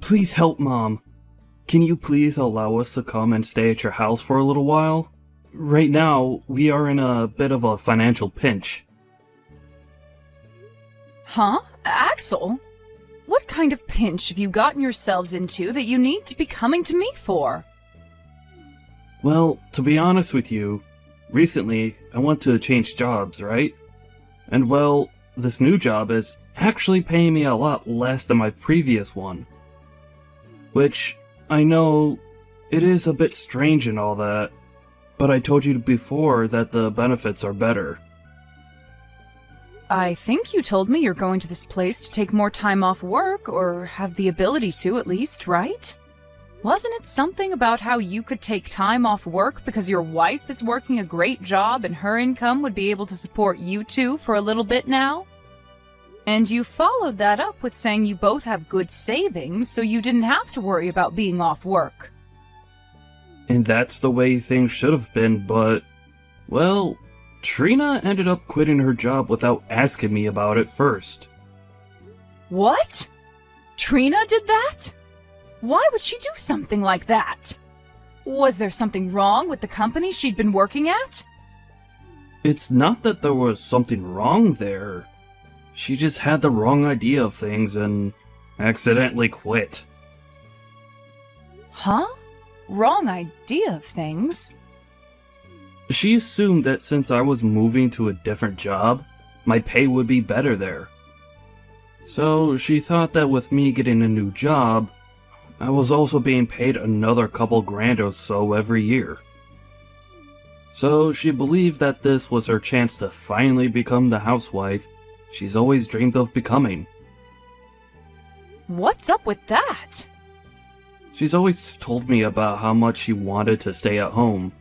Please help, Mom. Can you please allow us to come and stay at your house for a little while? Right now, we are in a bit of a financial pinch. Huh? Axel? What kind of pinch have you gotten yourselves into that you need to be coming to me for? Well, to be honest with you, recently I want to change jobs, right? And well, this new job is actually paying me a lot less than my previous one. Which, I know, it is a bit strange and all that, but I told you before that the benefits are better. I think you told me you're going to this place to take more time off work, or have the ability to at least, right? Wasn't it something about how you could take time off work because your wife is working a great job and her income would be able to support you two for a little bit now? And you followed that up with saying you both have good savings, so you didn't have to worry about being off work. And that's the way things should have been, but, well, Trina ended up quitting her job without asking me about it first. What? Trina did that? Why would she do something like that? Was there something wrong with the company she'd been working at? It's not that there was something wrong there. She just had the wrong idea of things and accidentally quit. Huh? Wrong idea of things? She assumed that since I was moving to a different job, my pay would be better there. So she thought that with me getting a new job, I was also being paid another couple grand or so every year. So she believed that this was her chance to finally become the housewife she's always dreamed of becoming. What's up with that? She's always told me about how much she wanted to stay at home,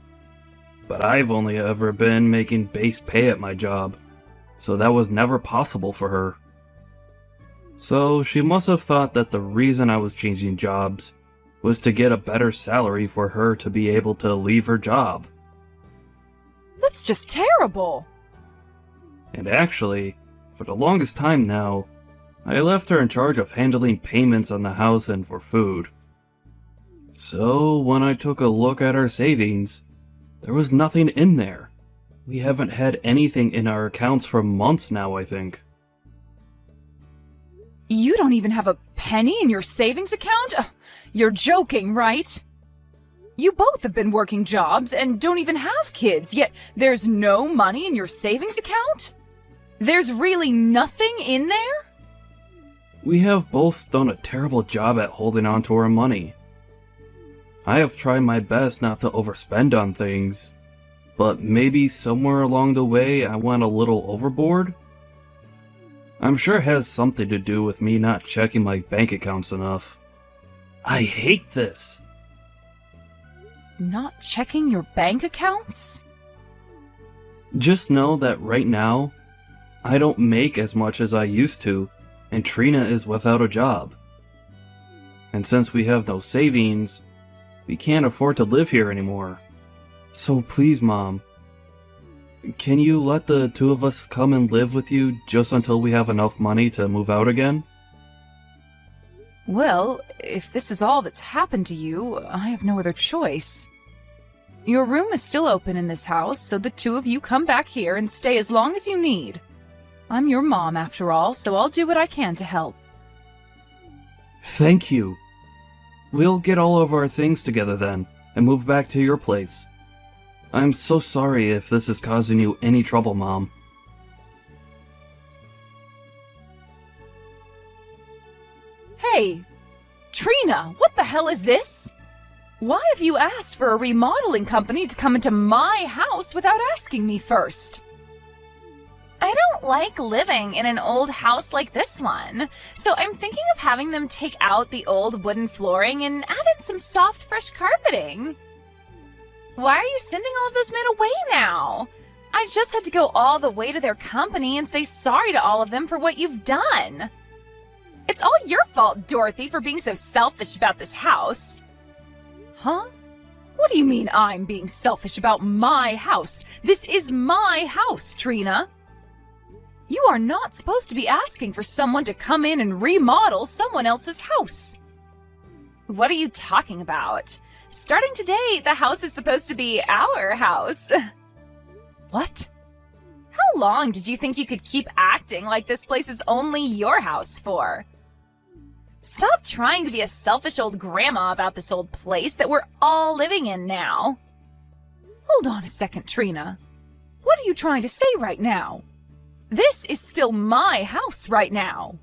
but I've only ever been making base pay at my job, so that was never possible for her. So she must have thought that the reason I was changing jobs was to get a better salary for her to be able to leave her job. That's just terrible! And actually, for the longest time now, I left her in charge of handling payments on the house and for food. So when I took a look at our savings, there was nothing in there. We haven't had anything in our accounts for months now, I think. You don't even have a penny in your savings account? You're joking, right? You both have been working jobs and don't even have kids, yet there's no money in your savings account? There's really nothing in there? We have both done a terrible job at holding on to our money. I have tried my best not to overspend on things, but maybe somewhere along the way I went a little overboard? I'm sure it has something to do with me not checking my bank accounts enough. I hate this! Not checking your bank accounts? Just know that right now, I don't make as much as I used to, and Trina is without a job. And since we have no savings, we can't afford to live here anymore. So please, Mom, can you let the two of us come and live with you just until we have enough money to move out again? Well, if this is all that's happened to you, I have no other choice. Your room is still open in this house, so the two of you come back here and stay as long as you need. I'm your mom, after all, so I'll do what I can to help. Thank you. We'll get all of our things together then, and move back to your place. I'm so sorry if this is causing you any trouble, Mom. Hey! Trina, what the hell is this? Why have you asked for a remodeling company to come into my house without asking me first? I don't like living in an old house like this one, so I'm thinking of having them take out the old wooden flooring and add in some soft, fresh carpeting. Why are you sending all of those men away now? I just had to go all the way to their company and say sorry to all of them for what you've done. It's all your fault, Dorothy, for being so selfish about this house. Huh? What do you mean I'm being selfish about my house? This is my house, Trina. You are not supposed to be asking for someone to come in and remodel someone else's house. What are you talking about? Starting today, the house is supposed to be our house. What? How long did you think you could keep acting like this place is only your house for? Stop trying to be a selfish old grandma about this old place that we're all living in now. Hold on a second, Trina. What are you trying to say right now? This is still my house right now.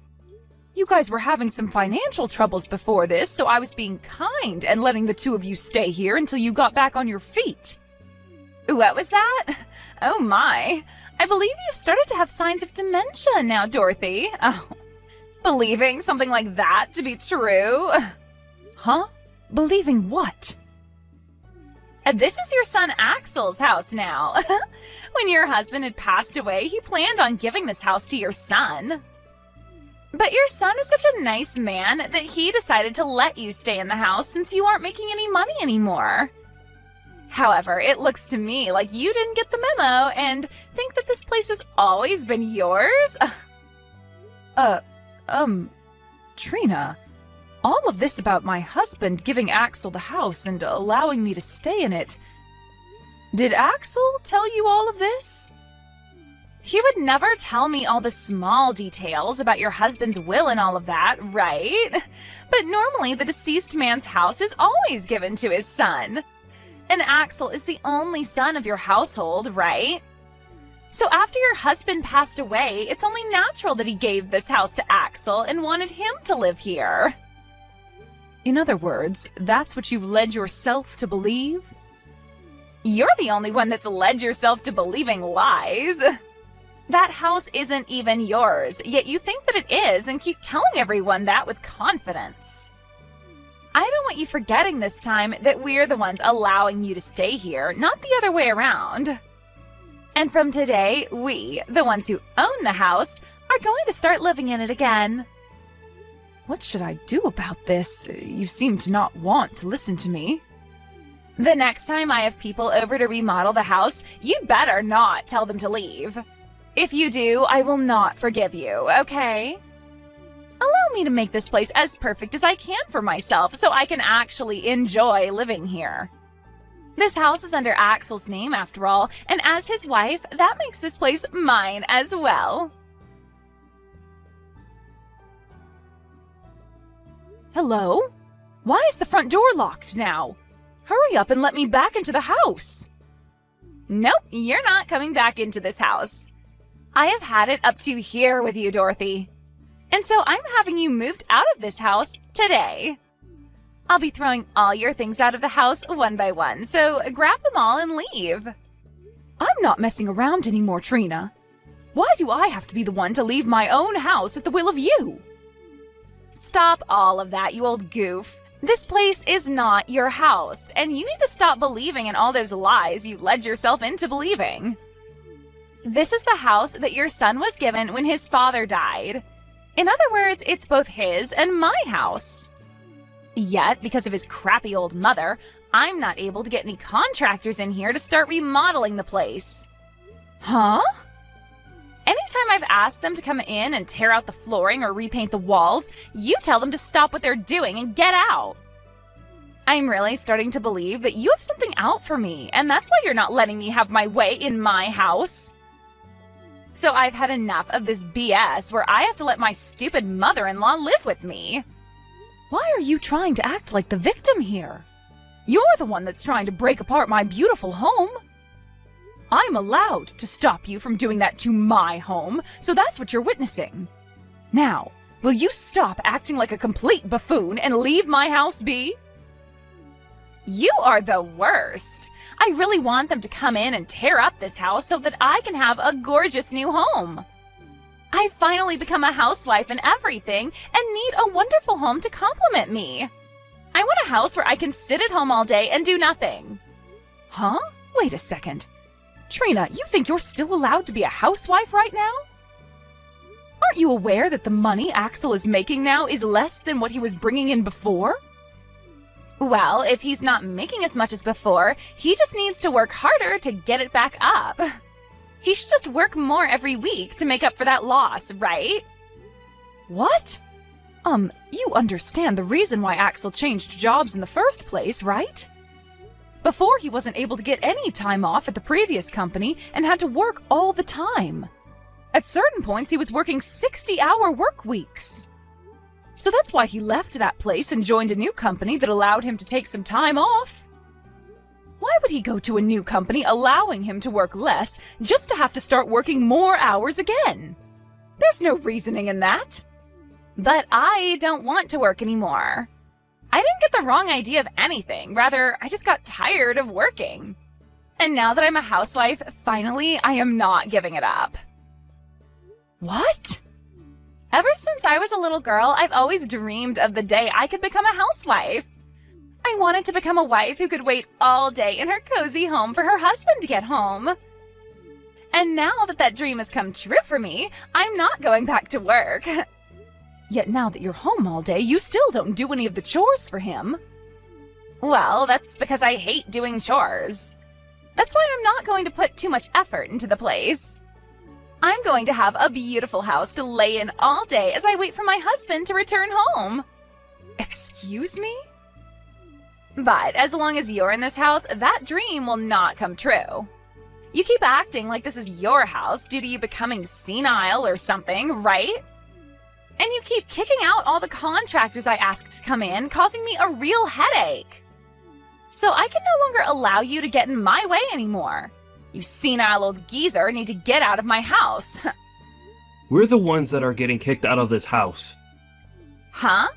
You guys were having some financial troubles before this, so I was being kind and letting the two of you stay here until you got back on your feet. What was that? Oh my. I believe you've started to have signs of dementia now, Dorothy. Oh, believing something like that to be true? Huh? Believing what? This is your son Axel's house now. When your husband had passed away, he planned on giving this house to your son. But your son is such a nice man that he decided to let you stay in the house since you aren't making any money anymore. However, it looks to me like you didn't get the memo and think that this place has always been yours. Trina, all of this about my husband giving Axel the house and allowing me to stay in it. Did Axel tell you all of this? He would never tell me all the small details about your husband's will and all of that, right? But normally the deceased man's house is always given to his son. And Axel is the only son of your household, right? So after your husband passed away, it's only natural that he gave this house to Axel and wanted him to live here. In other words, that's what you've led yourself to believe? You're the only one that's led yourself to believing lies. That house isn't even yours, yet you think that it is and keep telling everyone that with confidence. I don't want you forgetting this time that we're the ones allowing you to stay here, not the other way around. And from today, we, the ones who own the house, are going to start living in it again. What should I do about this? You seem to not want to listen to me. The next time I have people over to remodel the house, you'd better not tell them to leave. If you do, I will not forgive you, okay? Allow me to make this place as perfect as I can for myself so I can actually enjoy living here. This house is under Axel's name after all, and as his wife, that makes this place mine as well. Hello? Why is the front door locked now? Hurry up and let me back into the house. Nope, you're not coming back into this house. I have had it up to here with you, Dorothy. And so I'm having you moved out of this house today. I'll be throwing all your things out of the house one by one, so grab them all and leave. I'm not messing around anymore, Trina. Why do I have to be the one to leave my own house at the will of you? Stop all of that, you old goof. This place is not your house, and you need to stop believing in all those lies you led yourself into believing. This is the house that your son was given when his father died. In other words, it's both his and my house. Yet, because of his crappy old mother, I'm not able to get any contractors in here to start remodeling the place. Huh? Anytime I've asked them to come in and tear out the flooring or repaint the walls, you tell them to stop what they're doing and get out. I'm really starting to believe that you have something out for me, and that's why you're not letting me have my way in my house. So I've had enough of this BS where I have to let my stupid mother-in-law live with me. Why are you trying to act like the victim here? You're the one that's trying to break apart my beautiful home. I'm allowed to stop you from doing that to my home, so that's what you're witnessing. Now, will you stop acting like a complete buffoon and leave my house be? You are the worst. I really want them to come in and tear up this house so that I can have a gorgeous new home. I've finally become a housewife and everything and need a wonderful home to complement me. I want a house where I can sit at home all day and do nothing. Huh? Wait a second. Trina, you think you're still allowed to be a housewife right now? Aren't you aware that the money Axel is making now is less than what he was bringing in before? Well, if he's not making as much as before, he just needs to work harder to get it back up. He should just work more every week to make up for that loss, right? What? You understand the reason why Axel changed jobs in the first place, right? Before, he wasn't able to get any time off at the previous company and had to work all the time. At certain points, he was working 60-hour work weeks. So that's why he left that place and joined a new company that allowed him to take some time off. Why would he go to a new company allowing him to work less just to have to start working more hours again? There's no reasoning in that. But I don't want to work anymore. I didn't get the wrong idea of anything. Rather, I just got tired of working. And now that I'm a housewife, finally, I am not giving it up. What? Ever since I was a little girl, I've always dreamed of the day I could become a housewife. I wanted to become a wife who could wait all day in her cozy home for her husband to get home. And now that that dream has come true for me, I'm not going back to work. Yet now that you're home all day, you still don't do any of the chores for him. Well, that's because I hate doing chores. That's why I'm not going to put too much effort into the place. I'm going to have a beautiful house to lay in all day as I wait for my husband to return home. Excuse me? But as long as you're in this house, that dream will not come true. You keep acting like this is your house due to you becoming senile or something, right? And you keep kicking out all the contractors I asked to come in, causing me a real headache. So I can no longer allow you to get in my way anymore. You senile old geezer need to get out of my house. We're the ones that are getting kicked out of this house. Huh?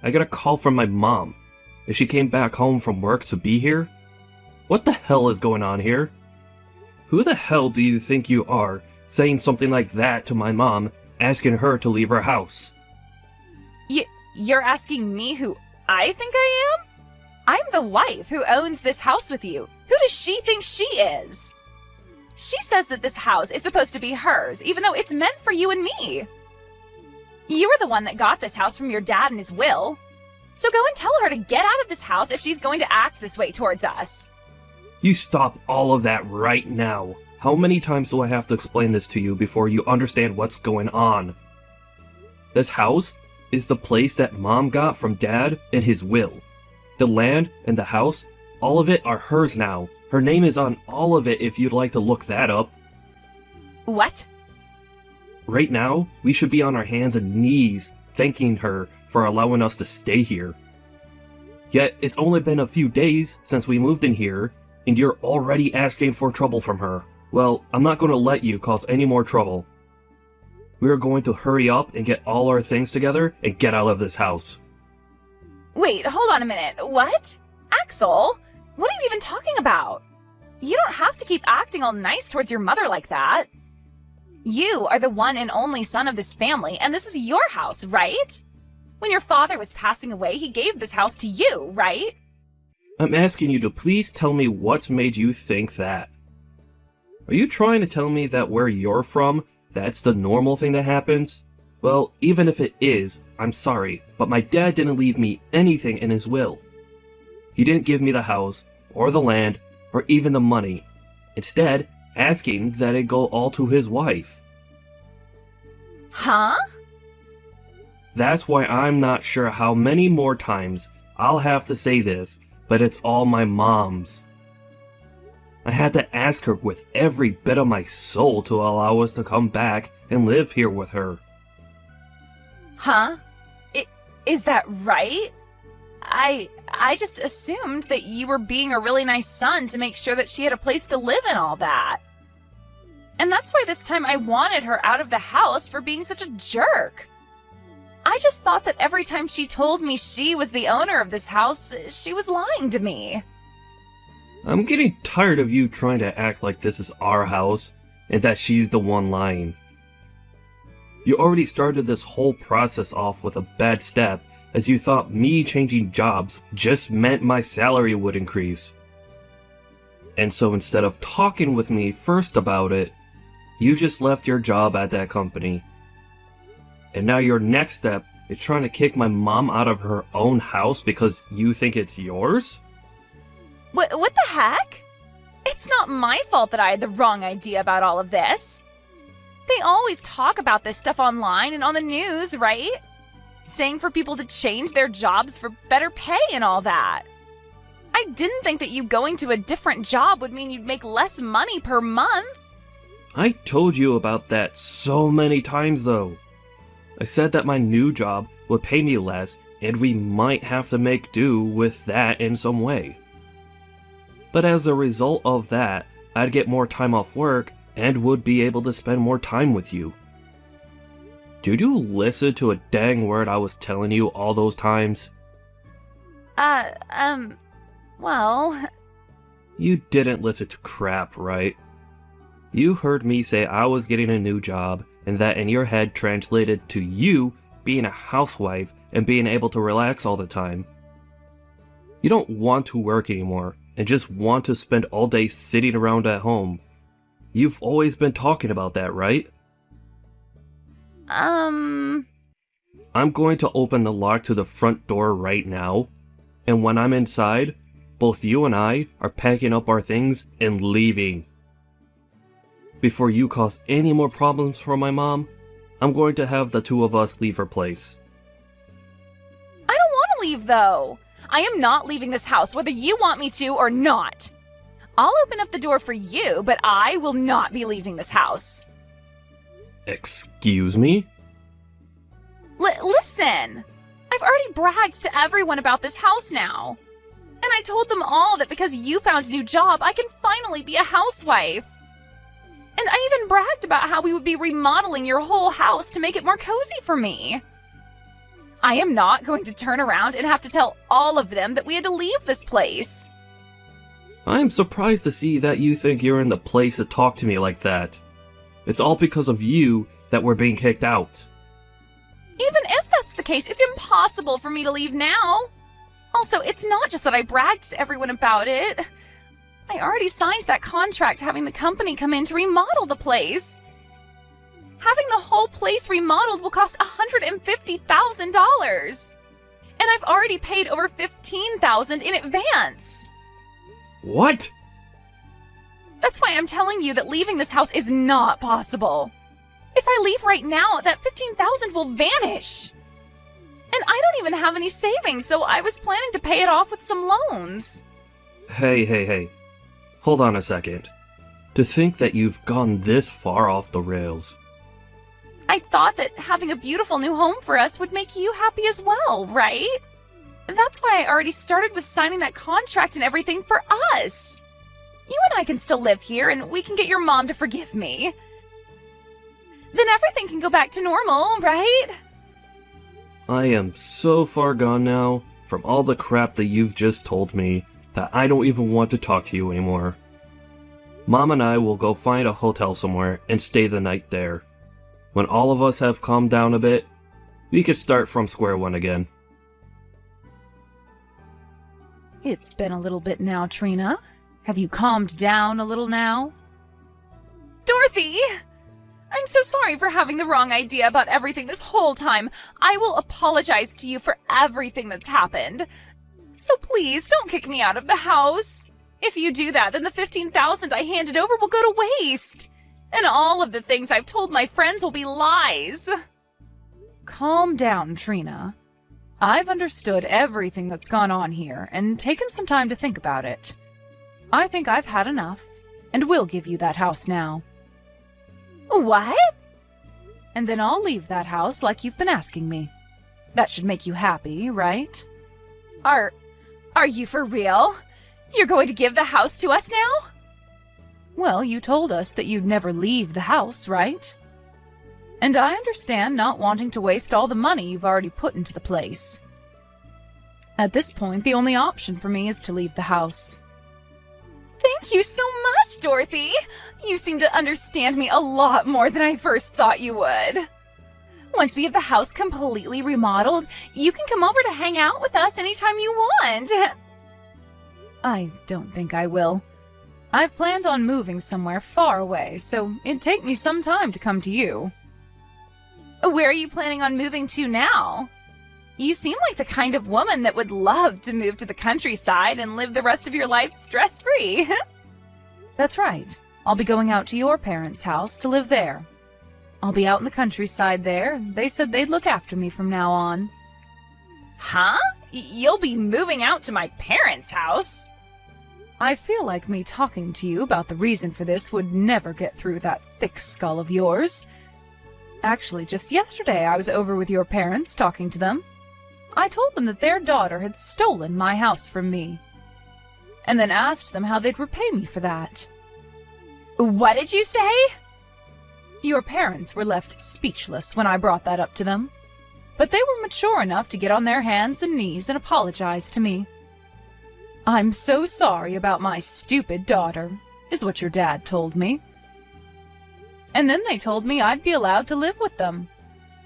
I got a call from my mom. If she came back home from work to be here? What the hell is going on here? Who the hell do you think you are, saying something like that to my mom, asking her to leave her house? You're asking me who I think I am? I'm the wife who owns this house with you. Who does she think she is? She says that this house is supposed to be hers, even though it's meant for you and me. You were the one that got this house from your dad in his will. So go and tell her to get out of this house if she's going to act this way towards us. You stop all of that right now. How many times do I have to explain this to you before you understand what's going on? This house is the place that Mom got from Dad in his will. The land and the house, all of it are hers now. Her name is on all of it if you'd like to look that up. What? Right now, we should be on our hands and knees thanking her for allowing us to stay here. Yet, it's only been a few days since we moved in here, and you're already asking for trouble from her. Well, I'm not going to let you cause any more trouble. We are going to hurry up and get all our things together and get out of this house. Wait, hold on a minute. What? Axel? What are you even talking about? You don't have to keep acting all nice towards your mother like that. You are the one and only son of this family, and this is your house, right? When your father was passing away, he gave this house to you, right? I'm asking you to please tell me what's made you think that. Are you trying to tell me that where you're from, that's the normal thing that happens? Well, even if it is, I'm sorry, but my dad didn't leave me anything in his will. He didn't give me the house, or the land, or even the money. Instead, asking that it go all to his wife. Huh? That's why I'm not sure how many more times I'll have to say this, but it's all my mom's. I had to ask her with every bit of my soul to allow us to come back and live here with her. Huh? Is that right? I just assumed that you were being a really nice son to make sure that she had a place to live and all that. And that's why this time I wanted her out of the house for being such a jerk. I just thought that every time she told me she was the owner of this house, she was lying to me. I'm getting tired of you trying to act like this is our house and that she's the one lying. You already started this whole process off with a bad step, as you thought me changing jobs just meant my salary would increase. And so instead of talking with me first about it, you just left your job at that company. And now your next step is trying to kick my mom out of her own house because you think it's yours? What the heck? It's not my fault that I had the wrong idea about all of this. They always talk about this stuff online and on the news, right? saying for people to change their jobs for better pay and all that. I didn't think that you going to a different job would mean you'd make less money per month. I told you about that so many times though. I said that my new job would pay me less and we might have to make do with that in some way. But as a result of that, I'd get more time off work and would be able to spend more time with you. Did you listen to a dang word I was telling you all those times? Well... You didn't listen to crap, right? You heard me say I was getting a new job, and that in your head translated to you being a housewife and being able to relax all the time. You don't want to work anymore, and just want to spend all day sitting around at home. You've always been talking about that, right? I'm going to open the lock to the front door right now, and when I'm inside, both you and I are packing up our things and leaving. Before you cause any more problems for my mom, I'm going to have the two of us leave her place. I don't want to leave, though. I am not leaving this house, whether you want me to or not. I'll open up the door for you, but I will not be leaving this house. Excuse me? Listen! I've already bragged to everyone about this house now. And I told them all that because you found a new job, I can finally be a housewife. And I even bragged about how we would be remodeling your whole house to make it more cozy for me. I am not going to turn around and have to tell all of them that we had to leave this place. I'm surprised to see that you think you're in the place to talk to me like that. It's all because of you that we're being kicked out. Even if that's the case, it's impossible for me to leave now. Also, it's not just that I bragged to everyone about it. I already signed that contract having the company come in to remodel the place. Having the whole place remodeled will cost $150,000. And I've already paid over $15,000 in advance. What? That's why I'm telling you that leaving this house is not possible. If I leave right now, that $15,000 will vanish. And I don't even have any savings, so I was planning to pay it off with some loans. Hey. Hold on a second. To think that you've gone this far off the rails. I thought that having a beautiful new home for us would make you happy as well, right? That's why I already started with signing that contract and everything for us. You and I can still live here, and we can get your mom to forgive me. Then everything can go back to normal, right? I am so far gone now from all the crap that you've just told me that I don't even want to talk to you anymore. Mom and I will go find a hotel somewhere and stay the night there. When all of us have calmed down a bit, we could start from square one again. It's been a little bit now, Trina. Have you calmed down a little now? Dorothy! I'm so sorry for having the wrong idea about everything this whole time. I will apologize to you for everything that's happened. So please, don't kick me out of the house. If you do that, then the $15,000 I handed over will go to waste. And all of the things I've told my friends will be lies. Calm down, Trina. I've understood everything that's gone on here and taken some time to think about it. I think I've had enough, and will give you that house now. What? And then I'll leave that house like you've been asking me. That should make you happy, right? Are you for real? You're going to give the house to us now? Well, you told us that you'd never leave the house, right? And I understand not wanting to waste all the money you've already put into the place. At this point, the only option for me is to leave the house. Thank you so much, Dorothy! You seem to understand me a lot more than I first thought you would. Once we have the house completely remodeled, you can come over to hang out with us anytime you want. I don't think I will. I've planned on moving somewhere far away, so it'd take me some time to come to you. Where are you planning on moving to now? You seem like the kind of woman that would love to move to the countryside and live the rest of your life stress-free. That's right. I'll be going out to your parents' house to live there. I'll be out in the countryside there. They said they'd look after me from now on. Huh? You'll be moving out to my parents' house? I feel like me talking to you about the reason for this would never get through that thick skull of yours. Actually, just yesterday I was over with your parents talking to them. I told them that their daughter had stolen my house from me, and then asked them how they'd repay me for that. What did you say? Your parents were left speechless when I brought that up to them, but they were mature enough to get on their hands and knees and apologize to me. I'm so sorry about my stupid daughter, is what your dad told me. And then they told me I'd be allowed to live with them.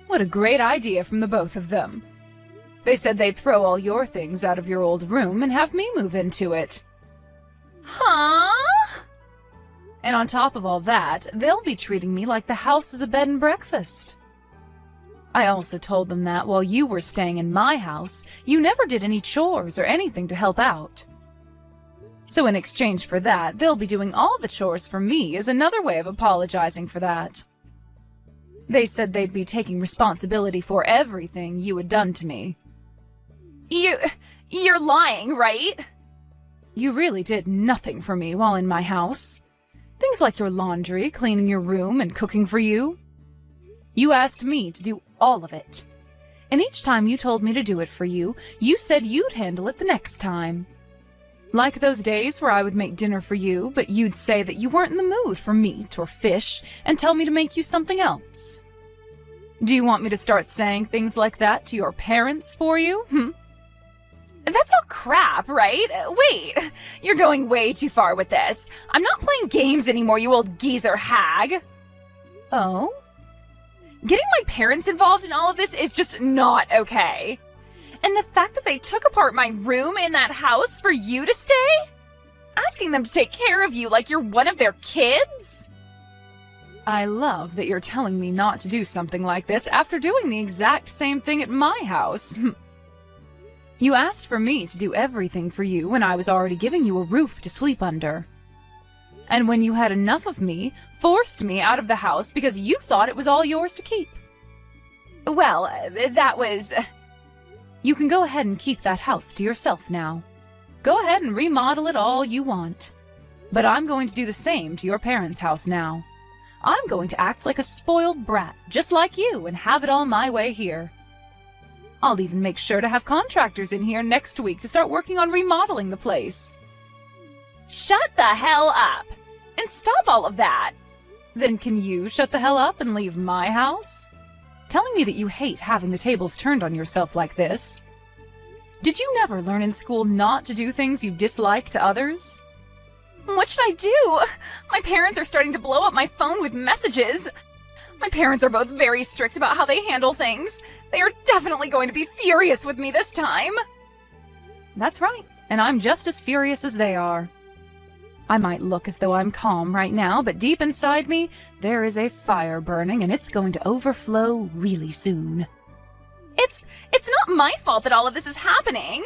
What a great idea from the both of them. They said they'd throw all your things out of your old room and have me move into it. Huh? And on top of all that, they'll be treating me like the house is a bed and breakfast. I also told them that while you were staying in my house, you never did any chores or anything to help out. So in exchange for that, they'll be doing all the chores for me as another way of apologizing for that. They said they'd be taking responsibility for everything you had done to me. You're lying, right? You really did nothing for me while in my house. Things like your laundry, cleaning your room, and cooking for you. You asked me to do all of it. And each time you told me to do it for you, you said you'd handle it the next time. Like those days where I would make dinner for you, but you'd say that you weren't in the mood for meat or fish and tell me to make you something else. Do you want me to start saying things like that to your parents for you? That's all crap, right? Wait, you're going way too far with this. I'm not playing games anymore, you old geezer hag. Oh? Getting my parents involved in all of this is just not okay. And the fact that they took apart my room in that house for you to stay? Asking them to take care of you like you're one of their kids? I love that you're telling me not to do something like this after doing the exact same thing at my house. You asked for me to do everything for you when I was already giving you a roof to sleep under. And when you had enough of me, forced me out of the house because you thought it was all yours to keep. Well, that was... You can go ahead and keep that house to yourself now. Go ahead and remodel it all you want. But I'm going to do the same to your parents' house now. I'm going to act like a spoiled brat, just like you, and have it all my way here. I'll even make sure to have contractors in here next week to start working on remodeling the place. Shut the hell up! And stop all of that! Then can you shut the hell up and leave my house? Telling me that you hate having the tables turned on yourself like this. Did you never learn in school not to do things you dislike to others? What should I do? My parents are starting to blow up my phone with messages. My parents are both very strict about how they handle things. They are definitely going to be furious with me this time. That's right, and I'm just as furious as they are. I might look as though I'm calm right now, but deep inside me, there is a fire burning and it's going to overflow really soon. It's not my fault that all of this is happening.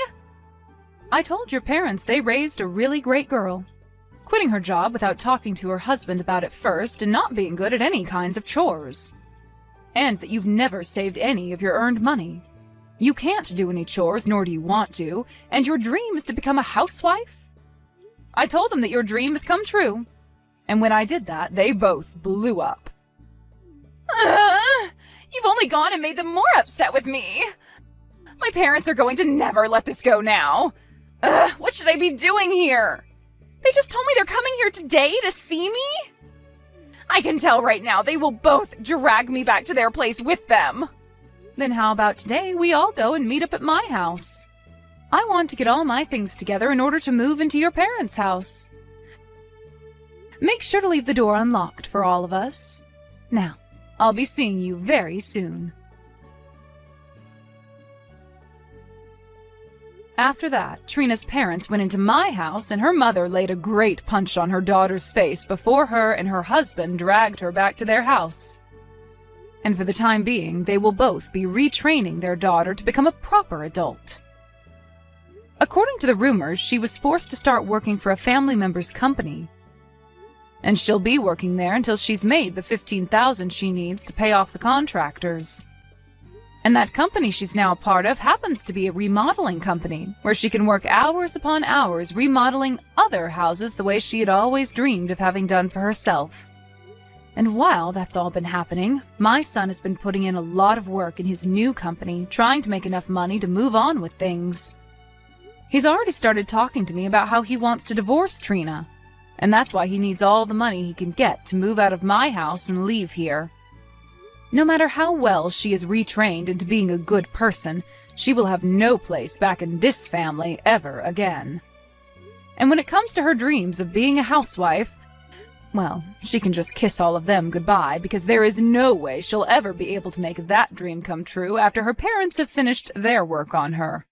I told your parents they raised a really great girl. Quitting her job without talking to her husband about it first and not being good at any kinds of chores. And that you've never saved any of your earned money. You can't do any chores, nor do you want to, and your dream is to become a housewife? I told them that your dream has come true. And when I did that, they both blew up. You've only gone and made them more upset with me. My parents are going to never let this go now. What should I be doing here? They just told me they're coming here today to see me? I can tell right now they will both drag me back to their place with them. Then how about today we all go and meet up at my house? I want to get all my things together in order to move into your parents' house. Make sure to leave the door unlocked for all of us. Now, I'll be seeing you very soon. After that, Trina's parents went into my house and her mother laid a great punch on her daughter's face before her and her husband dragged her back to their house. And for the time being, they will both be retraining their daughter to become a proper adult. According to the rumors, she was forced to start working for a family member's company. And she'll be working there until she's made the $15,000 she needs to pay off the contractors. And that company she's now a part of happens to be a remodeling company, where she can work hours upon hours remodeling other houses the way she had always dreamed of having done for herself. And while that's all been happening, my son has been putting in a lot of work in his new company, trying to make enough money to move on with things. He's already started talking to me about how he wants to divorce Trina, and that's why he needs all the money he can get to move out of my house and leave here. No matter how well she is retrained into being a good person, she will have no place back in this family ever again. And when it comes to her dreams of being a housewife, well, she can just kiss all of them goodbye, because there is no way she'll ever be able to make that dream come true after her parents have finished their work on her.